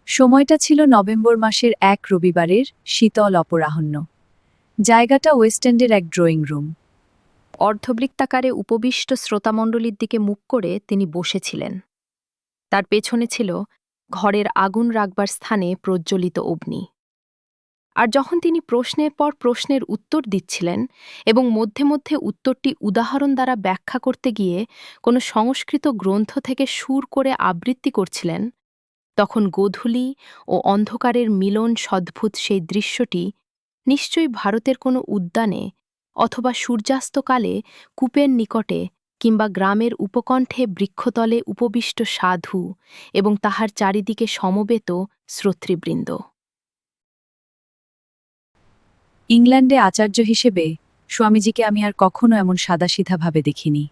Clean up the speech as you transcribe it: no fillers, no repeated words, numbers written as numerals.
সময়টা ছিল নভেম্বর মাসের এক রবিবারের শীতল অপরাহ্ন। জায়গাটা ওয়েস্ট এন্ডের এক ড্রয়িং রুম। অর্ধবৃত্তাকারে উপবিষ্ট শ্রোতামণ্ডলীর দিকে মুখ করে তিনি বসেছিলেন। তার পেছনে ছিল ঘরের আগুন রাখবার স্থানে প্রজ্বলিত অগ্নি। আর যখন তিনি প্রশ্নের পর প্রশ্নের উত্তর দিচ্ছিলেন এবং মধ্যে মধ্যে উত্তরটি উদাহরণ দ্বারা ব্যাখ্যা করতে গিয়ে কোনো সংস্কৃত গ্রন্থ থেকে সুর করে আবৃত্তি করছিলেন, তখন গোধূলি ও অন্ধকারের মিলন সদ্ভুত সেই দৃশ্যটি নিশ্চয়ই ভারতের কোনো উদ্যানে অথবা সূর্যাস্তকালে কূপের নিকটে কিংবা গ্রামের উপকণ্ঠে বৃক্ষতলে উপবিষ্ট সাধু এবং তাহার চারিদিকে সমবেত শ্রোতৃবৃন্দ। ইংল্যান্ডে আচার্য হিসেবে স্বামীজিকে আমি আর কখনো এমন সাদাসিধাভাবে দেখিনি।